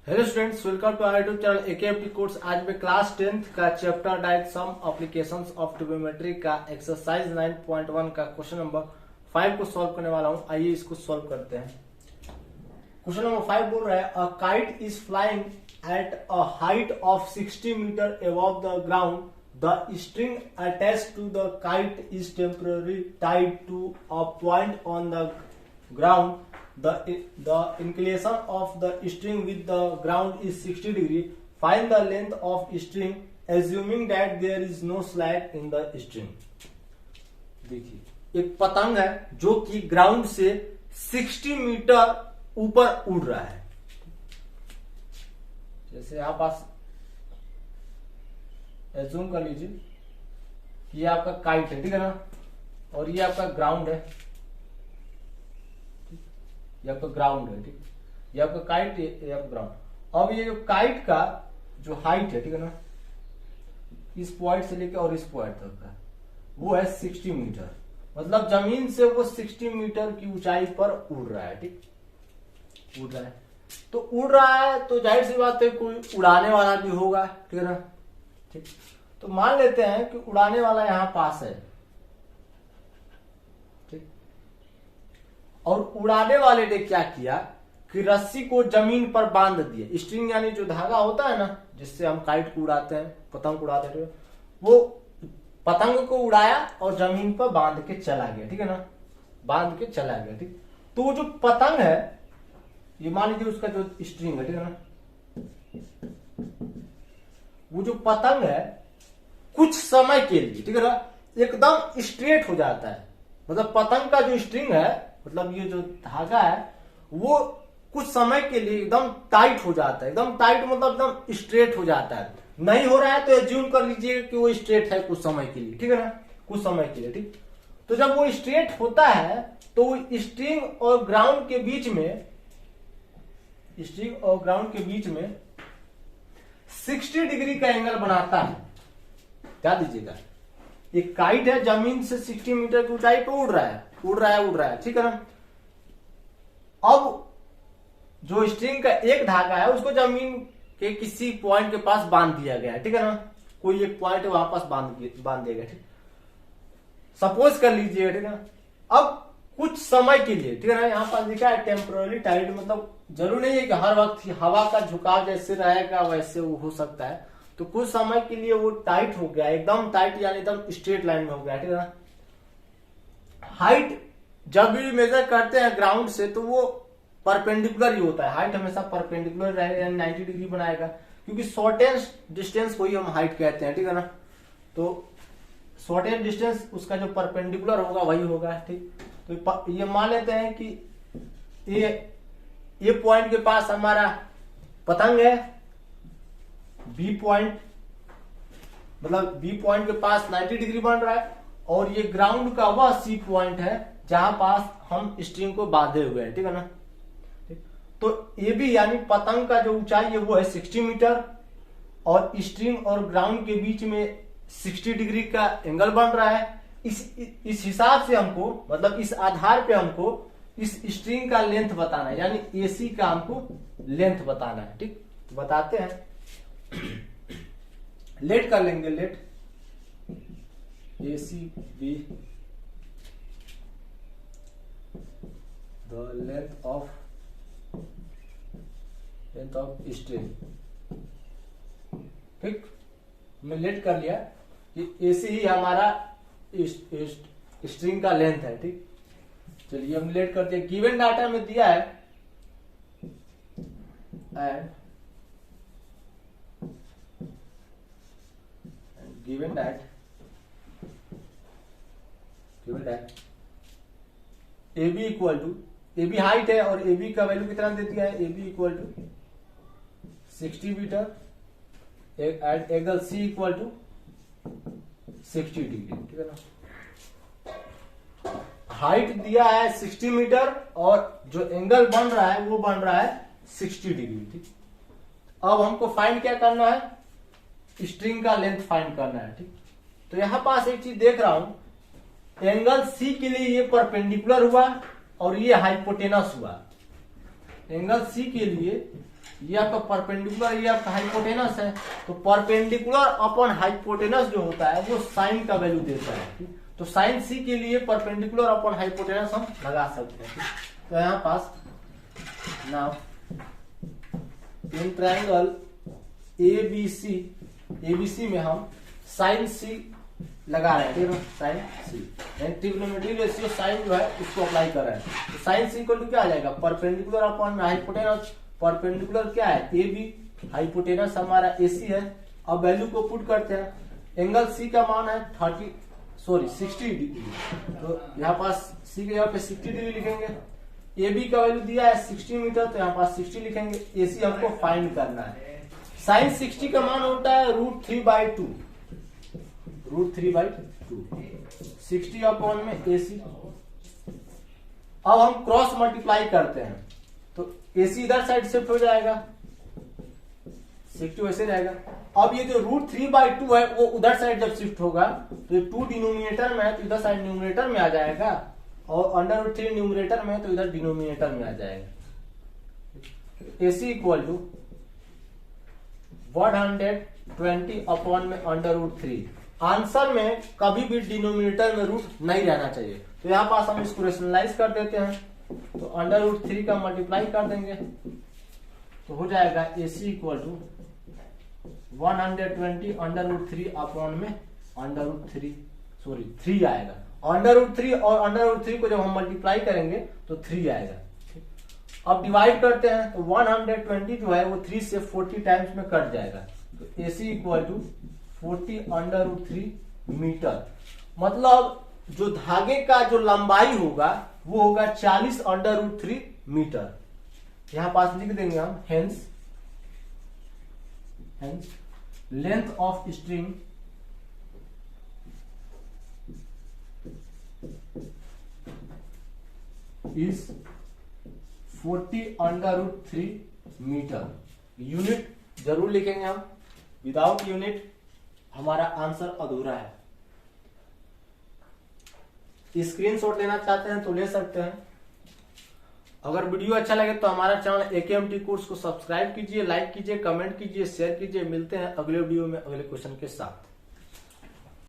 Hello students, welcome to our YouTube channel AKFT course. आज मैं class 10th का chapter डाइट सम एप्लीकेशंस ऑफ ट्रिग्नोमेट्री का exercise 9.1 का क्वेश्चन नंबर 5 को सॉल्व करने वाला हूं। आइए इसको सॉल्व करते हैं। क्वेश्चन नंबर 5 बोल रहा है a kite is flying at a height of 60 metre above the ground. The string attached to the kite is temporary tied to a point on the ground. The inclination of the string with the ground is 60 degree. Find the length of string assuming that there is no slack in the string. देखिए एक पतंग है जो कि ground से 60 metre ऊपर उड़ रहा है। जैसे आप एज्यूम कर लीजिए कि ये आपका काइट है, ठीक है ना, और ये आपका ग्राउंड है, ये आपका ग्राउंड है, ठीक। ये आपका काइट, ये आपका ग्राउंड। अब ये जो काइट का जो हाइट है, ठीक है ना, इस पॉइंट से लेकर और इस पॉइंट तक का वो है 60 मीटर। मतलब जमीन से वो 60 मीटर की ऊंचाई पर उड़ रहा है, ठीक, उड़ रहा है। तो उड़ रहा है तो जाहिर सी बात है कोई उड़ाने वाला भी होगा, ठीक है ना, ठीक। तो मान लेते हैं कि उड़ाने वाला यहां पास है, और उड़ाने वाले ने क्या किया कि रस्सी को जमीन पर बांध दिया। स्ट्रिंग यानी जो धागा होता है ना, जिससे हम काइट को उड़ाते हैं, पतंग को उड़ाते हैं, वो पतंग को उड़ाया और जमीन पर बांध के चला गया, ठीक है ना, बांध के चला गया, ठीक। तो वो जो पतंग है, ये मान लीजिए उसका जो स्ट्रिंग है, ठीक है ना, वो जो पतंग है कुछ समय के लिए, ठीक है ना, एकदम स्ट्रेट हो जाता है। मतलब पतंग का जो स्ट्रिंग है, मतलब ये जो धागा है, वो कुछ समय के लिए एकदम टाइट हो जाता है। एकदम टाइट मतलब एकदम स्ट्रेट हो जाता है। नहीं हो रहा है तो एज्यूम कर लीजिए कि वो स्ट्रेट है कुछ समय के लिए, ठीक है ना, कुछ समय के लिए, ठीक। तो जब वो स्ट्रेट होता है तो वो स्ट्रिंग और ग्राउंड के बीच में, स्ट्रिंग और ग्राउंड के बीच में 60 डिग्री का एंगल बनाता है। क्या दीजिएगा, एक काइट है, जमीन से 60 मीटर की ऊंचाई पे उड़ रहा है, ठीक है ना। अब जो स्ट्रिंग का एक धागा है उसको जमीन के किसी पॉइंट के पास बांध दिया गया है, ठीक है ना, कोई एक पॉइंट है वहां पास बांध दिया गया, ठीक। सपोज कर लीजिए, ठीक है। अब कुछ समय के लिए, ठीक है ना, यहाँ पास लिखा है टेम्पररी टाइड, मतलब जरूर नहीं है कि हर वक्त हवा का झुकाव जैसे रहेगा वैसे वो हो सकता है। तो कुछ समय के लिए वो टाइट हो गया, एकदम टाइट यानी एकदम स्ट्रेट लाइन में हो गया, ठीक है ना। हाइट जब भी मेजर करते हैं ग्राउंड से तो वो परपेंडिकुलर ही होता है। हाइट हमेशा परपेंडिकुलर रहेगा, 90 डिग्री बनाएगा, क्योंकि शॉर्टेस्ट डिस्टेंस को ही हम हाइट कहते हैं, ठीक है ना। तो शॉर्टेस्ट डिस्टेंस उसका जो परपेंडिकुलर होगा वही होगा, ठीक। तो ये मान लेते हैं कि ये पॉइंट के पास हमारा पतंग है, बी पॉइंट, मतलब बी पॉइंट के पास 90 डिग्री बन रहा है, और ये ग्राउंड का वह सी पॉइंट है जहां पास हम स्ट्रिंग को बांधे हुए हैं, ठीक है ना। तो ए बी यानी पतंग का जो ऊंचाई है वो है 60 मीटर, और स्ट्रिंग और ग्राउंड के बीच में 60 डिग्री का एंगल बन रहा है। इस हिसाब से हमको, मतलब इस आधार पे हमको इस स्ट्रिंग का लेंथ बताना है, यानी एसी का हमको लेंथ बताना है, ठीक। तो बताते हैं, लेट कर लेंगे, late AC be the length of string, ठीक। हमने लेट कर लिया कि AC ही हमारा स्ट्रिंग का लेंथ है, ठीक। चलिए हमने लेट कर दिया। गिवन डाटा में दिया है and given that A B equal to, A B height है और ए बी का वैल्यू कितना दे दिया है, A B equal to 60 metre and angle C equal to 60 degree, ठीक है ना। हाइट दिया है 60 मीटर और जो एंगल बन रहा है वो बन रहा है 60 डिग्री, ठीक। अब हमको फाइंड क्या करना है, स्ट्रिंग का लेंथ फाइंड करना है, ठीक। तो यहां पास एक चीज देख रहा हूं, एंगल सी के लिए ये परपेंडिकुलर हुआ और ये हाइपोटेनस हुआ। एंगल सी के लिए ये आपका परपेंडिकुलर, ये आपका हाइपोटेनस है। तो परपेंडिकुलर अपॉन हाइपोटेनस जो होता है वो साइन का वैल्यू देता है। तो साइन सी के लिए परपेंडिकुलर अपॉन हाइपोटेनस हम लगा सकते हैं। तो यहाँ पास नाउ इन ट्रायंगल एबीसी में हम साइन सी लगा रहे हैं, साइन सी ट्रिग्नोमेट्री रेशियो साइन जो है उसको अप्लाई कर रहे हैं। तो साइन सी को क्या आ जाएगा, परपेंडिकुलर अपॉन हाइपोटेनस। परपेंडिकुलर क्या है, ए बी, हाइपोटेनस हमारा एसी है। अब वैल्यू को पुट करते हैं। एंगल सी का मान है 60 डिग्री। तो यहाँ पास सी के यहाँ पे 60 डिग्री लिखेंगे। ए बी का वैल्यू दिया है 60 मीटर, तो यहाँ पास 60 लिखेंगे। एसी हमको फाइंड करना है। साइन 60 का मान होता है √3/2, √3/2 60 अपॉन में एसी। अब हम क्रॉस मल्टीप्लाई करते हैं, तो एसी इधर साइड शिफ्ट हो जाएगा, 60 वैसे रहेगा। अब ये जो √3/2 है वो उधर साइड जब शिफ्ट होगा तो ये 2 डिनोमिनेटर में है, तो इधर साइड न्यूमरेटर में आ जाएगा, और √3 न्यूमरेटर में है तो इधर डिनोमिनेटर में आ जाएगा। एसी इक्वल टू 120 अपॉन में √3। आंसर में कभी भी डिनोमिनेटर में रूट नहीं रहना चाहिए। तो यहाँ पास हम इसको रेशनलाइज कर देते हैं, तो √3 का मल्टीप्लाई कर देंगे तो हो जाएगा एसी इक्वल टू 120 √3 अपॉन में √3 आएगा। √3 और √3 को जब हम मल्टीप्लाई करेंगे तो 3 आएगा। अब डिवाइड करते हैं, तो 120 जो है वो 3 से 40 टाइम्स में कट जाएगा। तो एसी इक्वल टू 40 √3 मीटर। मतलब जो धागे का जो लंबाई होगा वो होगा 40 √3 मीटर। यहां पास लिख देंगे हम hence length of string is 40 √3 metre. Unit जरूर लिखेंगे हम, विदाउट यूनिट हमारा आंसर अधूरा है। स्क्रीनशॉट लेना चाहते हैं तो ले सकते हैं। अगर वीडियो अच्छा लगे तो हमारा चैनल AKMT कोर्स को सब्सक्राइब कीजिए, लाइक कीजिए, कमेंट कीजिए, शेयर कीजिए। मिलते हैं अगले वीडियो में अगले क्वेश्चन के साथ।